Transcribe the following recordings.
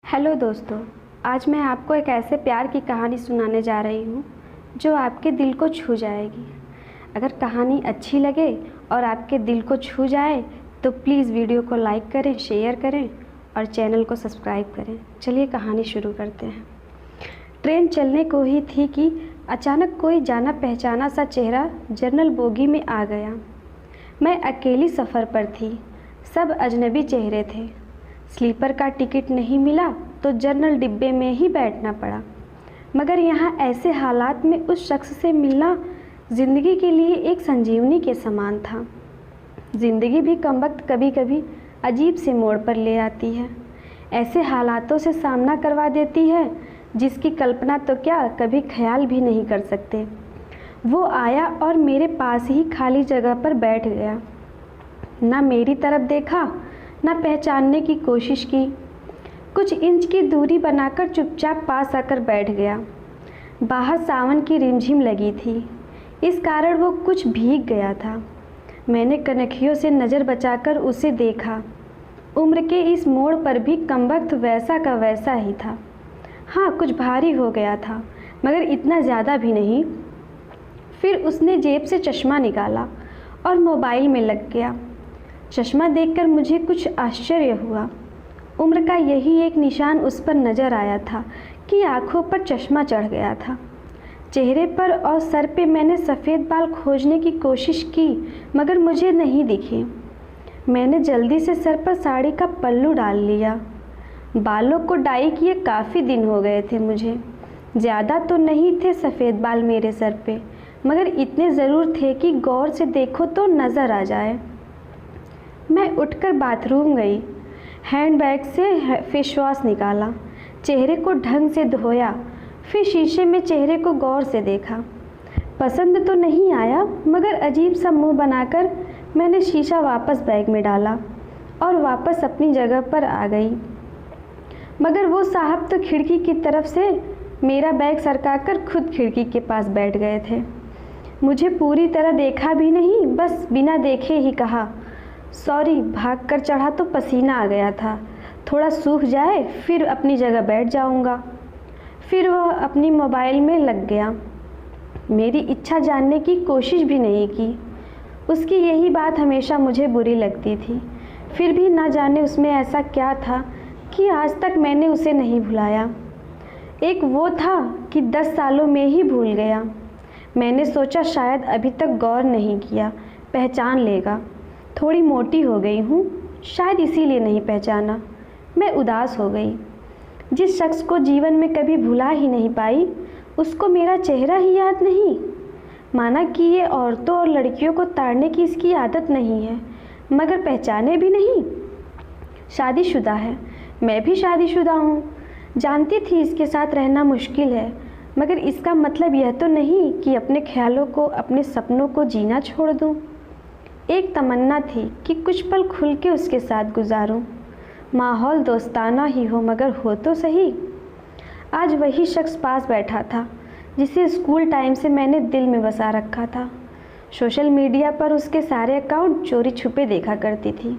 Hello दोस्तों, आज मैं आपको एक ऐसे प्यार की कहानी सुनाने जा रही हूँ जो आपके दिल को छू जाएगी। अगर कहानी अच्छी लगे और आपके दिल को छू जाए तो प्लीज़ वीडियो को लाइक करें, शेयर करें और चैनल को सब्सक्राइब करें। चलिए कहानी शुरू करते हैं। ट्रेन चलने को ही थी कि अचानक कोई जाना पहचाना सा चेहरा जनरल बोगी में आ गया। मैं अकेली सफ़र पर थी, सब अजनबी चेहरे थे। स्लीपर का टिकट नहीं मिला तो जनरल डिब्बे में ही बैठना पड़ा। मगर यहाँ ऐसे हालात में उस शख्स से मिलना ज़िंदगी के लिए एक संजीवनी के समान था। ज़िंदगी भी कमबख्त कभी कभी अजीब से मोड़ पर ले आती है, ऐसे हालातों से सामना करवा देती है जिसकी कल्पना तो क्या कभी ख्याल भी नहीं कर सकते। वो आया और मेरे पास ही खाली जगह पर बैठ गया। ना मेरी तरफ देखा, ना पहचानने की कोशिश की। कुछ इंच की दूरी बनाकर चुपचाप पास आकर बैठ गया। बाहर सावन की रिमझिम लगी थी, इस कारण वो कुछ भीग गया था। मैंने कनखियों से नज़र बचाकर उसे देखा। उम्र के इस मोड़ पर भी कमबख्त वैसा का वैसा ही था। हाँ, कुछ भारी हो गया था मगर इतना ज़्यादा भी नहीं। फिर उसने जेब से चश्मा निकाला और मोबाइल में लग गया। चश्मा देखकर मुझे कुछ आश्चर्य हुआ। उम्र का यही एक निशान उस पर नज़र आया था कि आंखों पर चश्मा चढ़ गया था। चेहरे पर और सर पे मैंने सफ़ेद बाल खोजने की कोशिश की मगर मुझे नहीं दिखे। मैंने जल्दी से सर पर साड़ी का पल्लू डाल लिया। बालों को डाई किए काफ़ी दिन हो गए थे मुझे। ज़्यादा तो नहीं थे सफ़ेद बाल मेरे सर पे, मगर इतने ज़रूर थे कि गौर से देखो तो नज़र आ जाए। मैं उठकर बाथरूम गई, हैंडबैग से फेस वॉश निकाला, चेहरे को ढंग से धोया, फिर शीशे में चेहरे को गौर से देखा। पसंद तो नहीं आया मगर अजीब सा मुंह बनाकर मैंने शीशा वापस बैग में डाला और वापस अपनी जगह पर आ गई। मगर वो साहब तो खिड़की की तरफ से मेरा बैग सरकाकर खुद खिड़की के पास बैठ गए थे। मुझे पूरी तरह देखा भी नहीं, बस बिना देखे ही कहा, सॉरी, भाग कर चढ़ा तो पसीना आ गया था, थोड़ा सूख जाए फिर अपनी जगह बैठ जाऊंगा। फिर वह अपनी मोबाइल में लग गया। मेरी इच्छा जानने की कोशिश भी नहीं की। उसकी यही बात हमेशा मुझे बुरी लगती थी। फिर भी ना जाने उसमें ऐसा क्या था कि आज तक मैंने उसे नहीं भुलाया। एक वो था कि 10 सालों में ही भूल गया। मैंने सोचा शायद अभी तक गौर नहीं किया, पहचान लेगा। थोड़ी मोटी हो गई हूँ, शायद इसीलिए नहीं पहचाना। मैं उदास हो गई। जिस शख्स को जीवन में कभी भुला ही नहीं पाई, उसको मेरा चेहरा ही याद नहीं। माना कि ये औरतों और लड़कियों को ताड़ने की इसकी आदत नहीं है, मगर पहचाने भी नहीं। शादीशुदा है, मैं भी शादीशुदा हूँ। जानती थी इसके साथ रहना मुश्किल है, मगर इसका मतलब यह तो नहीं कि अपने ख्यालों को, अपने सपनों को जीना छोड़ दूँ। एक तमन्ना थी कि कुछ पल खुल के उसके साथ गुजारूं। माहौल दोस्ताना ही हो मगर हो तो सही। आज वही शख्स पास बैठा था जिसे स्कूल टाइम से मैंने दिल में बसा रखा था। सोशल मीडिया पर उसके सारे अकाउंट चोरी छुपे देखा करती थी।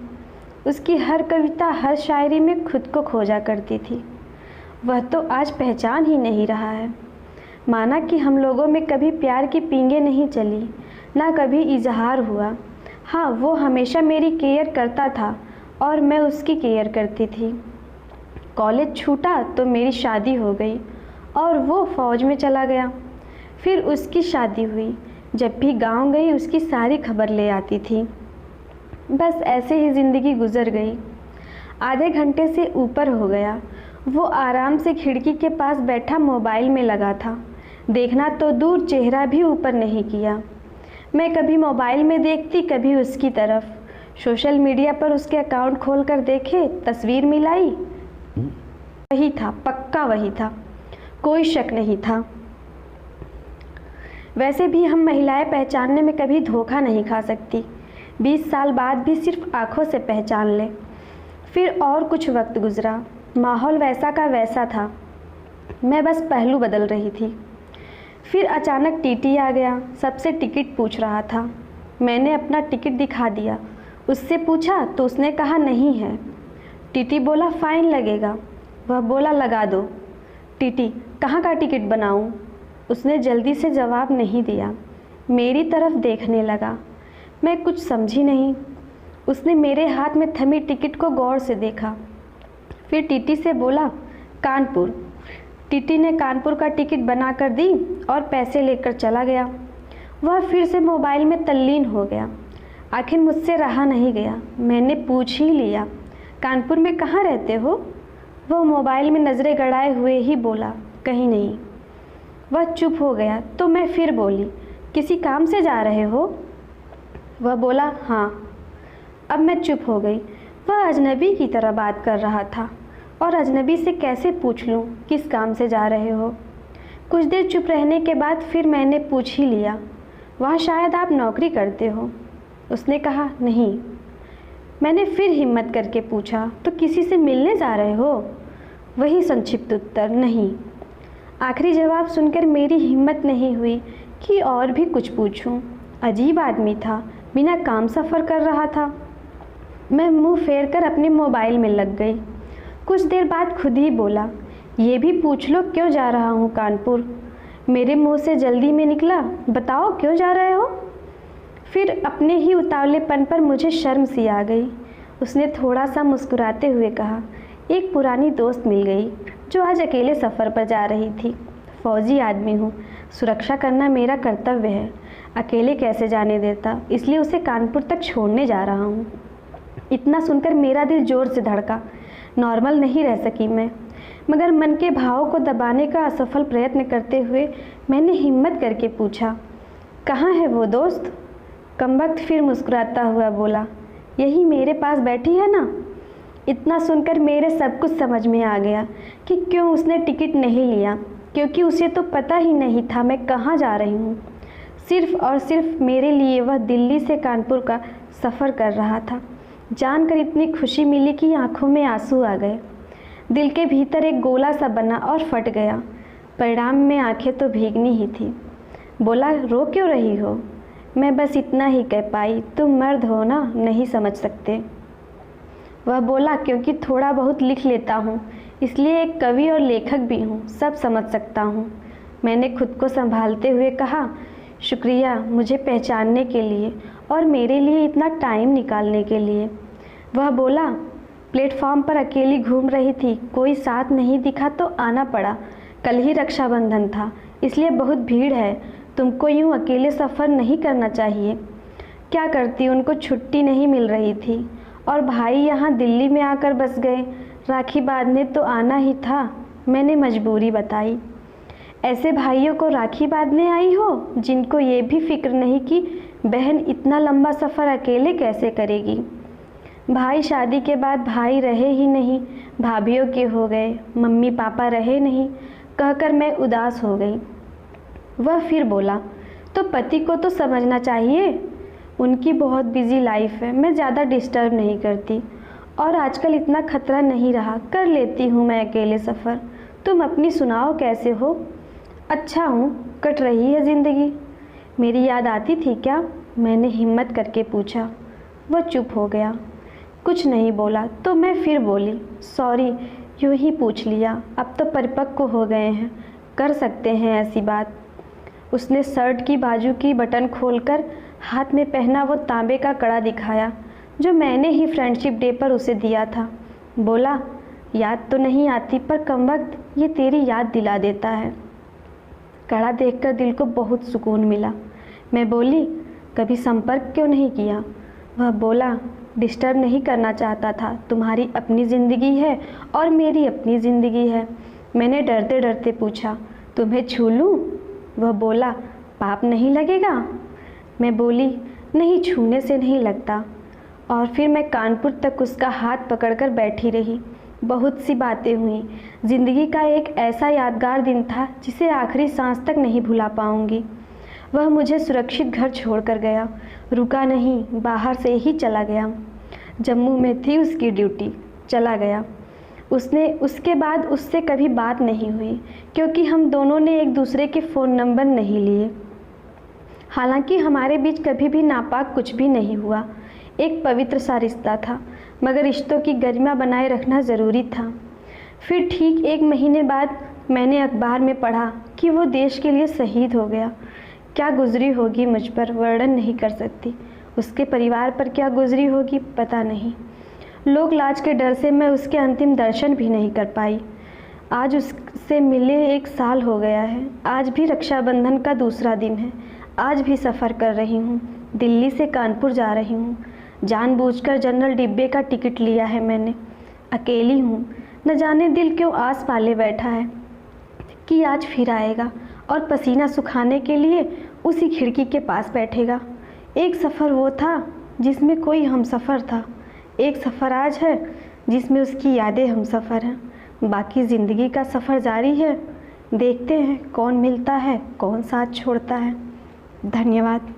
उसकी हर कविता, हर शायरी में खुद को खोजा करती थी। वह तो आज पहचान ही नहीं रहा है। माना कि हम लोगों में कभी प्यार की पींगे नहीं चली, ना कभी इजहार हुआ। हाँ, वो हमेशा मेरी केयर करता था और मैं उसकी केयर करती थी। कॉलेज छूटा तो मेरी शादी हो गई और वो फ़ौज में चला गया। फिर उसकी शादी हुई। जब भी गांव गई उसकी सारी खबर ले आती थी। बस ऐसे ही ज़िंदगी गुजर गई। आधे घंटे से ऊपर हो गया। वो आराम से खिड़की के पास बैठा मोबाइल में लगा था। देखना तो दूर, चेहरा भी ऊपर नहीं किया। मैं कभी मोबाइल में देखती, कभी उसकी तरफ। सोशल मीडिया पर उसके अकाउंट खोलकर देखे, तस्वीर मिलाई, वही था, पक्का वही था, कोई शक नहीं था। वैसे भी हम महिलाएं पहचानने में कभी धोखा नहीं खा सकती। 20 साल बाद भी सिर्फ आंखों से पहचान ले। फिर और कुछ वक्त गुजरा, माहौल वैसा का वैसा था, मैं बस पहलू बदल रही थी। फिर अचानक टीटी आ गया, सबसे टिकट पूछ रहा था। मैंने अपना टिकट दिखा दिया। उससे पूछा तो उसने कहा नहीं है। टीटी बोला फाइन लगेगा। वह बोला लगा दो। टीटी कहाँ का टिकट बनाऊं? उसने जल्दी से जवाब नहीं दिया, मेरी तरफ देखने लगा। मैं कुछ समझी नहीं। उसने मेरे हाथ में थमी टिकट को गौर से देखा, फिर टीटी से बोला कानपुर। टीटी ने कानपुर का टिकट बना कर दी और पैसे लेकर चला गया। वह फिर से मोबाइल में तल्लीन हो गया। आखिर मुझसे रहा नहीं गया, मैंने पूछ ही लिया, कानपुर में कहाँ रहते हो? वह मोबाइल में नज़रें गड़ाए हुए ही बोला, कहीं नहीं। वह चुप हो गया तो मैं फिर बोली, किसी काम से जा रहे हो? वह बोला हाँ। अब मैं चुप हो गई। वह अजनबी की तरह बात कर रहा था और अजनबी से कैसे पूछ लूँ किस काम से जा रहे हो। कुछ देर चुप रहने के बाद फिर मैंने पूछ ही लिया, वहाँ शायद आप नौकरी करते हो? उसने कहा नहीं। मैंने फिर हिम्मत करके पूछा, तो किसी से मिलने जा रहे हो? वही संक्षिप्त उत्तर, नहीं। आखिरी जवाब सुनकर मेरी हिम्मत नहीं हुई कि और भी कुछ पूछूं। अजीब आदमी था, बिना काम सफ़र कर रहा था। मैं मुंह फेर कर अपने मोबाइल में लग गई। कुछ देर बाद खुद ही बोला, ये भी पूछ लो क्यों जा रहा हूँ कानपुर? मेरे मुंह से जल्दी में निकला, बताओ क्यों जा रहे हो? फिर अपने ही उतावलेपन पर मुझे शर्म सी आ गई। उसने थोड़ा सा मुस्कुराते हुए कहा, एक पुरानी दोस्त मिल गई जो आज अकेले सफ़र पर जा रही थी। फौजी आदमी हूँ, सुरक्षा करना मेरा कर्तव्य है। अकेले कैसे जाने देता, इसलिए उसे कानपुर तक छोड़ने जा रहा हूँ। इतना सुनकर मेरा दिल ज़ोर से धड़का। नॉर्मल नहीं रह सकी मैं, मगर मन के भावों को दबाने का असफल प्रयत्न करते हुए मैंने हिम्मत करके पूछा, कहाँ है वो दोस्त? कमबख्त फिर मुस्कुराता हुआ बोला, यही मेरे पास बैठी है ना। इतना सुनकर मेरे सब कुछ समझ में आ गया कि क्यों उसने टिकट नहीं लिया, क्योंकि उसे तो पता ही नहीं था मैं कहाँ जा रही हूँ। सिर्फ और सिर्फ मेरे लिए वह दिल्ली से कानपुर का सफ़र कर रहा था। जानकर इतनी खुशी मिली कि आंखों में आंसू आ गए। दिल के भीतर एक गोला सा बना और फट गया। परिणाम में आंखें तो भीगनी ही थी। बोला, रो क्यों रही हो? मैं बस इतना ही कह पाई, तुम मर्द हो ना, नहीं समझ सकते। वह बोला, क्योंकि थोड़ा बहुत लिख लेता हूँ, इसलिए एक कवि और लेखक भी हूँ, सब समझ सकता हूँ। मैंने खुद को संभालते हुए कहा, शुक्रिया मुझे पहचानने के लिए और मेरे लिए इतना टाइम निकालने के लिए। वह बोला, प्लेटफॉर्म पर अकेली घूम रही थी, कोई साथ नहीं दिखा तो आना पड़ा। कल ही रक्षाबंधन था, इसलिए बहुत भीड़ है। तुमको यूँ अकेले सफ़र नहीं करना चाहिए। क्या करती, उनको छुट्टी नहीं मिल रही थी और भाई यहाँ दिल्ली में आकर बस गए। राखी बांधने तो आना ही था, मैंने मजबूरी बताई। ऐसे भाइयों को राखी बांधने आई हो जिनको ये भी फिक्र नहीं कि बहन इतना लंबा सफ़र अकेले कैसे करेगी। भाई शादी के बाद भाई रहे ही नहीं, भाभीयों के हो गए, मम्मी पापा रहे नहीं, कहकर मैं उदास हो गई। वह फिर बोला, तो पति को तो समझना चाहिए, उनकी बहुत बिजी लाइफ है, मैं ज़्यादा डिस्टर्ब नहीं करती और आजकल इतना खतरा नहीं रहा, कर लेती हूँ मैं अकेले सफ़र। तुम अपनी सुनाओ, कैसे हो? अच्छा हूँ, कट रही है ज़िंदगी। मेरी याद आती थी क्या? मैंने हिम्मत करके पूछा। वह चुप हो गया, कुछ नहीं बोला। तो मैं फिर बोली, सॉरी, यूँ ही पूछ लिया, अब तो परिपक्व हो गए हैं, कर सकते हैं ऐसी बात। उसने शर्ट की बाजू की बटन खोलकर हाथ में पहना वो तांबे का कड़ा दिखाया जो मैंने ही फ्रेंडशिप डे पर उसे दिया था। बोला, याद तो नहीं आती पर कमबख्त ये तेरी याद दिला देता है। कड़ा देखकर दिल को बहुत सुकून मिला। मैं बोली, कभी संपर्क क्यों नहीं किया? वह बोला, डिस्टर्ब नहीं करना चाहता था, तुम्हारी अपनी ज़िंदगी है और मेरी अपनी ज़िंदगी है। मैंने डरते डरते पूछा, तुम्हें छू लूँ? वह बोला, पाप नहीं लगेगा? मैं बोली, नहीं, छूने से नहीं लगता। और फिर मैं कानपुर तक उसका हाथ पकड़कर बैठी रही। बहुत सी बातें हुई। ज़िंदगी का एक ऐसा यादगार दिन था जिसे आखिरी सांस तक नहीं भुला पाऊंगी। वह मुझे सुरक्षित घर छोड़कर गया, रुका नहीं, बाहर से ही चला गया। जम्मू में थी उसकी ड्यूटी, चला गया। उसके बाद उससे कभी बात नहीं हुई क्योंकि हम दोनों ने एक दूसरे के फ़ोन नंबर नहीं लिए। हालांकि हमारे बीच कभी भी नापाक कुछ भी नहीं हुआ। एक पवित्र सा रिश्ता था, मगर रिश्तों की गरिमा बनाए रखना ज़रूरी था। फिर ठीक 1 महीने बाद मैंने अखबार में पढ़ा कि वो देश के लिए शहीद हो गया। क्या गुजरी होगी मुझ पर वर्णन नहीं कर सकती, उसके परिवार पर क्या गुजरी होगी पता नहीं। लोक लाज के डर से मैं उसके अंतिम दर्शन भी नहीं कर पाई। आज उससे मिले 1 साल हो गया है। आज भी रक्षाबंधन का दूसरा दिन है। आज भी सफ़र कर रही हूँ, दिल्ली से कानपुर जा रही हूँ। जानबूझकर जनरल डिब्बे का टिकट लिया है मैंने। अकेली हूँ, न जाने दिल क्यों आस पाले बैठा है कि आज फिर आएगा और पसीना सुखाने के लिए उसी खिड़की के पास बैठेगा। एक सफ़र वो था जिसमें कोई हमसफ़र था, एक सफ़र आज है जिसमें उसकी यादें हमसफ़र हैं। बाकी ज़िंदगी का सफ़र जारी है। देखते हैं कौन मिलता है, कौन साथ छोड़ता है। धन्यवाद।